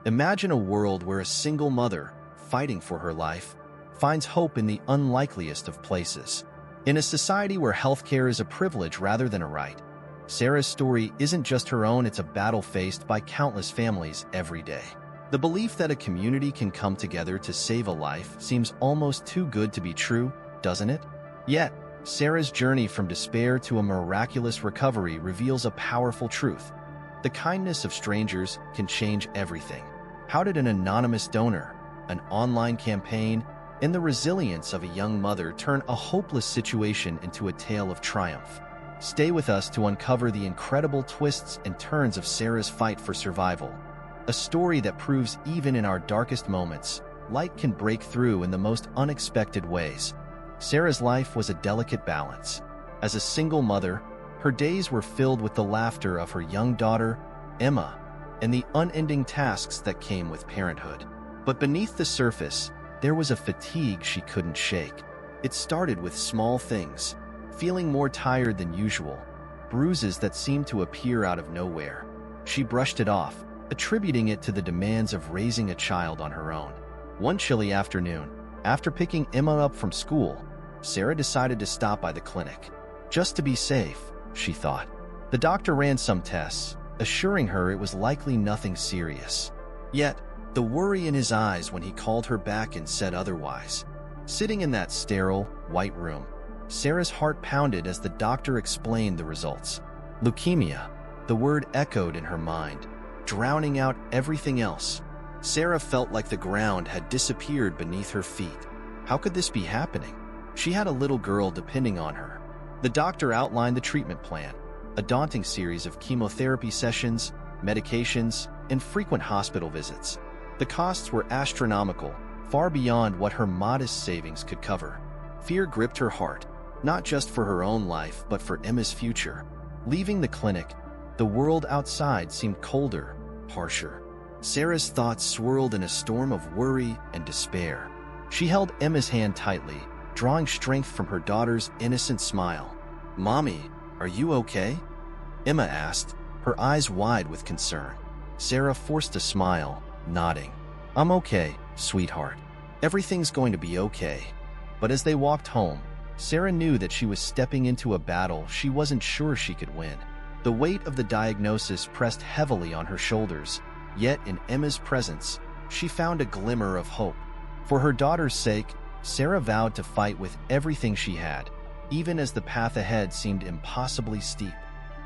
Imagine a world where a single mother, fighting for her life, finds hope in the unlikeliest of places. In a society where healthcare is a privilege rather than a right, Sarah's story isn't just her own, it's a battle faced by countless families every day. The belief that a community can come together to save a life seems almost too good to be true, doesn't it? Yet, Sarah's journey from despair to a miraculous recovery reveals a powerful truth. The kindness of strangers can change everything. How did an anonymous donor, an online campaign, and the resilience of a young mother turn a hopeless situation into a tale of triumph? Stay with us to uncover the incredible twists and turns of Sarah's fight for survival. A story that proves even in our darkest moments, light can break through in the most unexpected ways. Sarah's life was a delicate balance. As a single mother, her days were filled with the laughter of her young daughter, Emma, and the unending tasks that came with parenthood. But beneath the surface, there was a fatigue she couldn't shake. It started with small things, feeling more tired than usual, bruises that seemed to appear out of nowhere. She brushed it off, attributing it to the demands of raising a child on her own. One chilly afternoon, after picking Emma up from school, Sarah decided to stop by the clinic. Just to be safe, she thought. The doctor ran some tests, assuring her it was likely nothing serious. Yet, the worry in his eyes when he called her back and said otherwise. Sitting in that sterile, white room, Sarah's heart pounded as the doctor explained the results. Leukemia, the word echoed in her mind, drowning out everything else. Sarah felt like the ground had disappeared beneath her feet. How could this be happening? She had a little girl depending on her. The doctor outlined the treatment plan, a daunting series of chemotherapy sessions, medications, and frequent hospital visits. The costs were astronomical, far beyond what her modest savings could cover. Fear gripped her heart, not just for her own life but for Emma's future. Leaving the clinic, the world outside seemed colder, harsher. Sarah's thoughts swirled in a storm of worry and despair. She held Emma's hand tightly, drawing strength from her daughter's innocent smile. "Mommy, are you okay?" Emma asked, her eyes wide with concern. Sarah forced a smile, nodding. "I'm okay, sweetheart. Everything's going to be okay." But as they walked home, Sarah knew that she was stepping into a battle she wasn't sure she could win. The weight of the diagnosis pressed heavily on her shoulders, yet in Emma's presence, she found a glimmer of hope. For her daughter's sake, Sarah vowed to fight with everything she had, even as the path ahead seemed impossibly steep.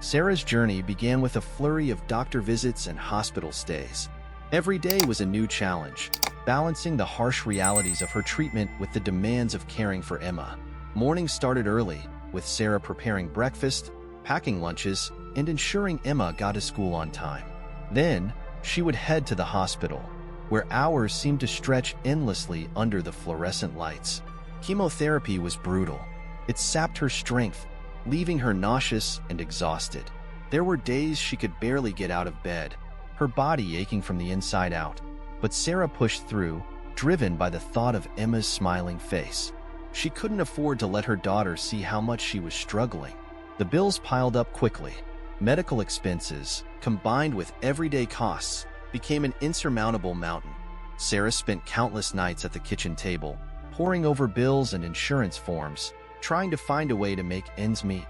Sarah's journey began with a flurry of doctor visits and hospital stays. Every day was a new challenge, balancing the harsh realities of her treatment with the demands of caring for Emma. Mornings started early, with Sarah preparing breakfast, packing lunches, and ensuring Emma got to school on time. Then, she would head to the hospital, where hours seemed to stretch endlessly under the fluorescent lights. Chemotherapy was brutal. It sapped her strength, leaving her nauseous and exhausted. There were days she could barely get out of bed, her body aching from the inside out. But Sarah pushed through, driven by the thought of Emma's smiling face. She couldn't afford to let her daughter see how much she was struggling. The bills piled up quickly. Medical expenses, combined with everyday costs, became an insurmountable mountain. Sarah spent countless nights at the kitchen table, poring over bills and insurance forms, trying to find a way to make ends meet.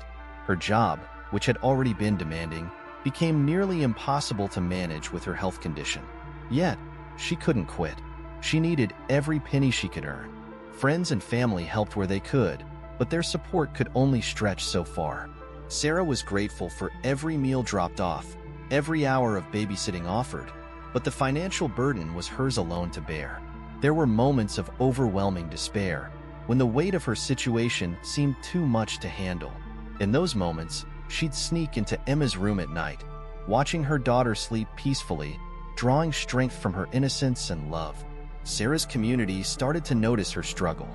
Her job, which had already been demanding, became nearly impossible to manage with her health condition. Yet, she couldn't quit. She needed every penny she could earn. Friends and family helped where they could, but their support could only stretch so far. Sarah was grateful for every meal dropped off, every hour of babysitting offered, but the financial burden was hers alone to bear. There were moments of overwhelming despair, when the weight of her situation seemed too much to handle. In those moments, she'd sneak into Emma's room at night, watching her daughter sleep peacefully, drawing strength from her innocence and love. Sarah's community started to notice her struggle.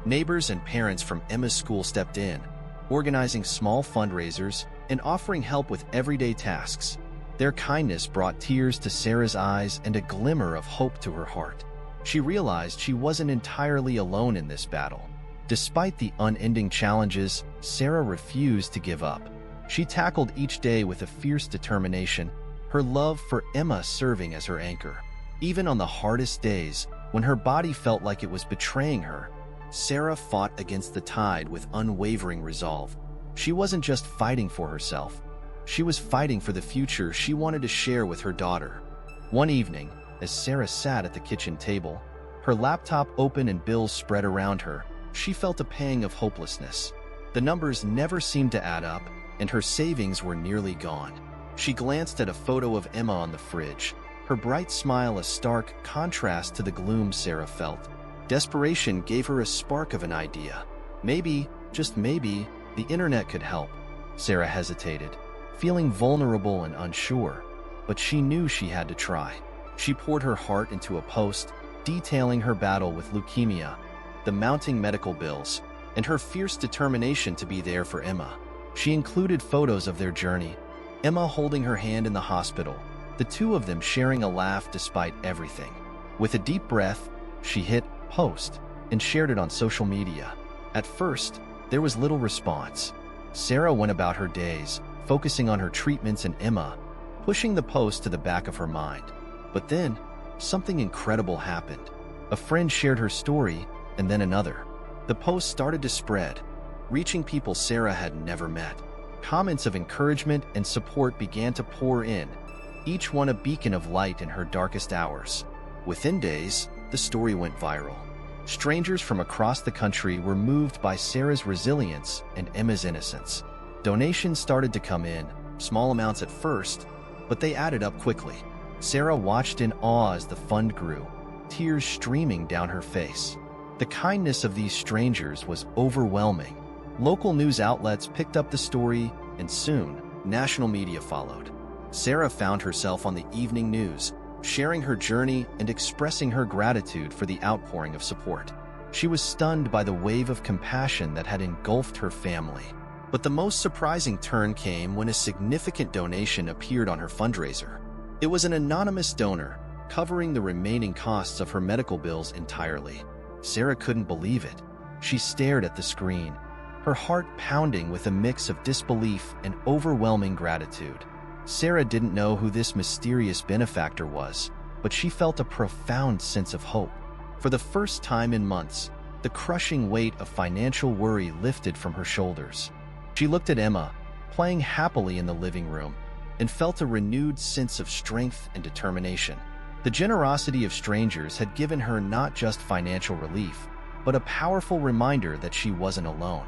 Neighbors and parents from Emma's school stepped in, organizing small fundraisers and offering help with everyday tasks. Their kindness brought tears to Sarah's eyes and a glimmer of hope to her heart. She realized she wasn't entirely alone in this battle. Despite the unending challenges, Sarah refused to give up. She tackled each day with a fierce determination, her love for Emma serving as her anchor. Even on the hardest days, when her body felt like it was betraying her, Sarah fought against the tide with unwavering resolve. She wasn't just fighting for herself. She was fighting for the future she wanted to share with her daughter. One evening, as Sarah sat at the kitchen table, her laptop open and bills spread around her, she felt a pang of hopelessness. The numbers never seemed to add up, and her savings were nearly gone. She glanced at a photo of Emma on the fridge, her bright smile a stark contrast to the gloom Sarah felt. Desperation gave her a spark of an idea. Maybe, just maybe, the internet could help. Sarah hesitated, feeling vulnerable and unsure, but she knew she had to try. She poured her heart into a post, detailing her battle with leukemia, the mounting medical bills, and her fierce determination to be there for Emma. She included photos of their journey, Emma holding her hand in the hospital, the two of them sharing a laugh despite everything. With a deep breath, she hit post and shared it on social media. At first, there was little response. Sarah went about her days, focusing on her treatments and Emma, pushing the post to the back of her mind. But then, something incredible happened. A friend shared her story, and then another. The post started to spread, reaching people Sarah had never met. Comments of encouragement and support began to pour in, each one a beacon of light in her darkest hours. Within days, the story went viral. Strangers from across the country were moved by Sarah's resilience and Emma's innocence. Donations started to come in, small amounts at first, but they added up quickly. Sarah watched in awe as the fund grew, tears streaming down her face. The kindness of these strangers was overwhelming. Local news outlets picked up the story, and soon, national media followed. Sarah found herself on the evening news, sharing her journey and expressing her gratitude for the outpouring of support. She was stunned by the wave of compassion that had engulfed her family. But the most surprising turn came when a significant donation appeared on her fundraiser. It was an anonymous donor, covering the remaining costs of her medical bills entirely. Sarah couldn't believe it. She stared at the screen, her heart pounding with a mix of disbelief and overwhelming gratitude. Sarah didn't know who this mysterious benefactor was, but she felt a profound sense of hope. For the first time in months, the crushing weight of financial worry lifted from her shoulders. She looked at Emma, playing happily in the living room, and felt a renewed sense of strength and determination. The generosity of strangers had given her not just financial relief, but a powerful reminder that she wasn't alone.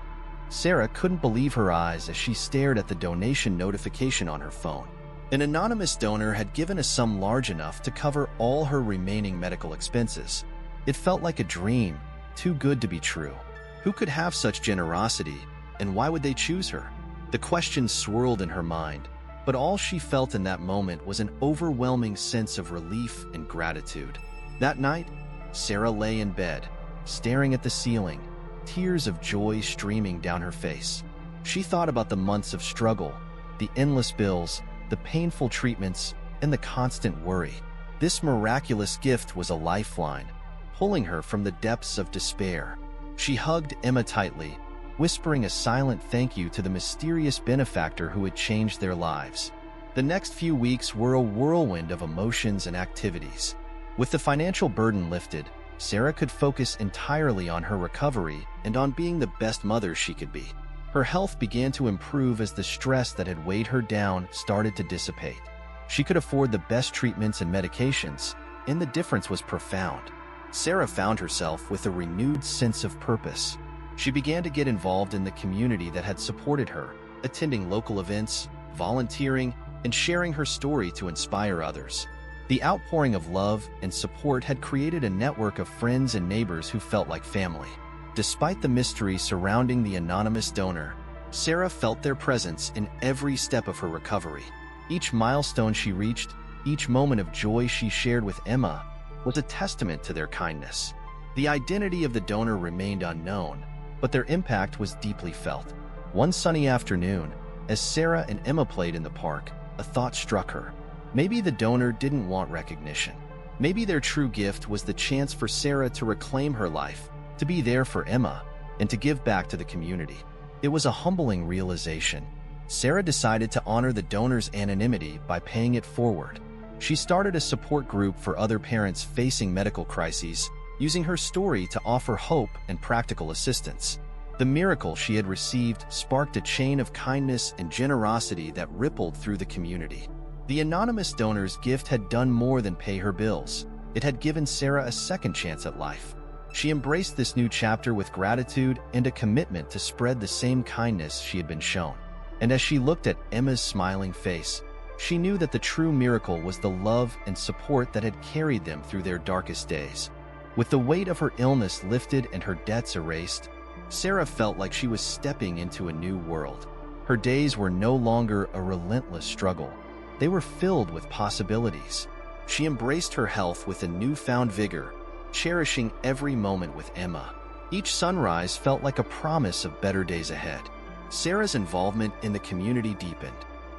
Sarah couldn't believe her eyes as she stared at the donation notification on her phone. An anonymous donor had given a sum large enough to cover all her remaining medical expenses. It felt like a dream, too good to be true. Who could have such generosity, and why would they choose her? The question swirled in her mind, but all she felt in that moment was an overwhelming sense of relief and gratitude. That night, Sarah lay in bed, staring at the ceiling, tears of joy streaming down her face. She thought about the months of struggle, the endless bills, the painful treatments, and the constant worry. This miraculous gift was a lifeline, pulling her from the depths of despair. She hugged Emma tightly, whispering a silent thank you to the mysterious benefactor who had changed their lives. The next few weeks were a whirlwind of emotions and activities. With the financial burden lifted, Sarah could focus entirely on her recovery and on being the best mother she could be. Her health began to improve as the stress that had weighed her down started to dissipate. She could afford the best treatments and medications, and the difference was profound. Sarah found herself with a renewed sense of purpose. She began to get involved in the community that had supported her, attending local events, volunteering, and sharing her story to inspire others. The outpouring of love and support had created a network of friends and neighbors who felt like family. Despite the mystery surrounding the anonymous donor, Sarah felt their presence in every step of her recovery. Each milestone she reached, each moment of joy she shared with Emma, was a testament to their kindness. The identity of the donor remained unknown, but their impact was deeply felt. One sunny afternoon, as Sarah and Emma played in the park, a thought struck her. Maybe the donor didn't want recognition. Maybe their true gift was the chance for Sarah to reclaim her life, to be there for Emma, and to give back to the community. It was a humbling realization. Sarah decided to honor the donor's anonymity by paying it forward. She started a support group for other parents facing medical crises, using her story to offer hope and practical assistance. The miracle she had received sparked a chain of kindness and generosity that rippled through the community. The anonymous donor's gift had done more than pay her bills. It had given Sarah a second chance at life. She embraced this new chapter with gratitude and a commitment to spread the same kindness she had been shown. And as she looked at Emma's smiling face, she knew that the true miracle was the love and support that had carried them through their darkest days. With the weight of her illness lifted and her debts erased, Sarah felt like she was stepping into a new world. Her days were no longer a relentless struggle. They were filled with possibilities. She embraced her health with a newfound vigor, cherishing every moment with Emma. Each sunrise felt like a promise of better days ahead. Sarah's involvement in the community deepened.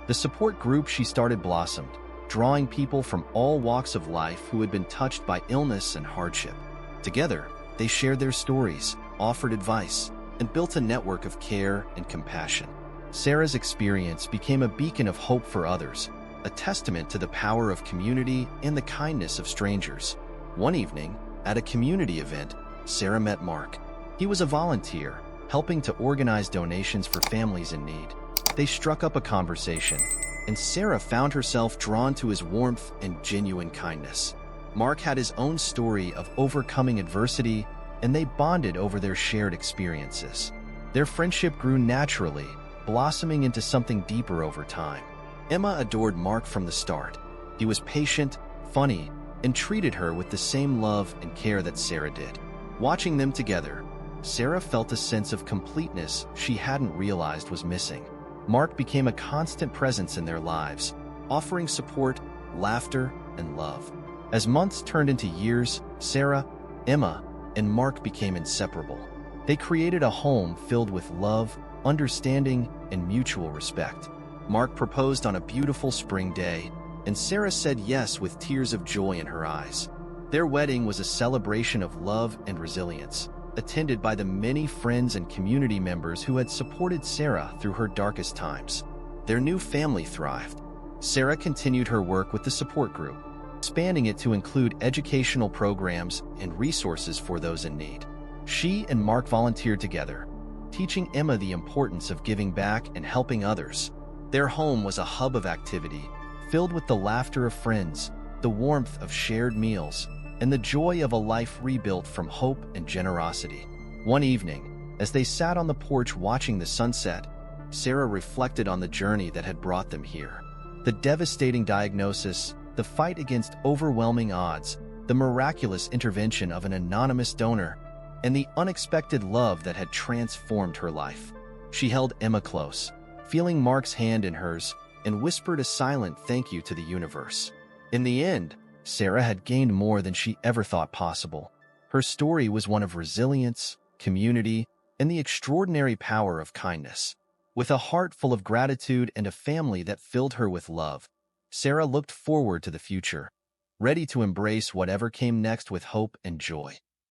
The support group she started blossomed, drawing people from all walks of life who had been touched by illness and hardship. Together, they shared their stories, offered advice, and built a network of care and compassion. Sarah's experience became a beacon of hope for others, a testament to the power of community and the kindness of strangers. One evening, at a community event, Sarah met Mark. He was a volunteer, helping to organize donations for families in need. They struck up a conversation, and Sarah found herself drawn to his warmth and genuine kindness. Mark had his own story of overcoming adversity, and they bonded over their shared experiences. Their friendship grew naturally, blossoming into something deeper over time. Emma adored Mark from the start. He was patient, funny, and treated her with the same love and care that Sarah did. Watching them together, Sarah felt a sense of completeness she hadn't realized was missing. Mark became a constant presence in their lives, offering support, laughter, and love. As months turned into years, Sarah, Emma, and Mark became inseparable. They created a home filled with love, understanding, and mutual respect. Mark proposed on a beautiful spring day, and Sarah said yes with tears of joy in her eyes. Their wedding was a celebration of love and resilience, attended by the many friends and community members who had supported Sarah through her darkest times. Their new family thrived. Sarah continued her work with the support group, expanding it to include educational programs and resources for those in need. She and Mark volunteered together, teaching Emma the importance of giving back and helping others. Their home was a hub of activity, filled with the laughter of friends, the warmth of shared meals, and the joy of a life rebuilt from hope and generosity. One evening, as they sat on the porch watching the sunset, Sarah reflected on the journey that had brought them here. The devastating diagnosis, the fight against overwhelming odds, the miraculous intervention of an anonymous donor, and the unexpected love that had transformed her life. She held Emma close, feeling Mark's hand in hers, and whispered a silent thank you to the universe. In the end, Sarah had gained more than she ever thought possible. Her story was one of resilience, community, and the extraordinary power of kindness. With a heart full of gratitude and a family that filled her with love, Sarah looked forward to the future, ready to embrace whatever came next with hope and joy.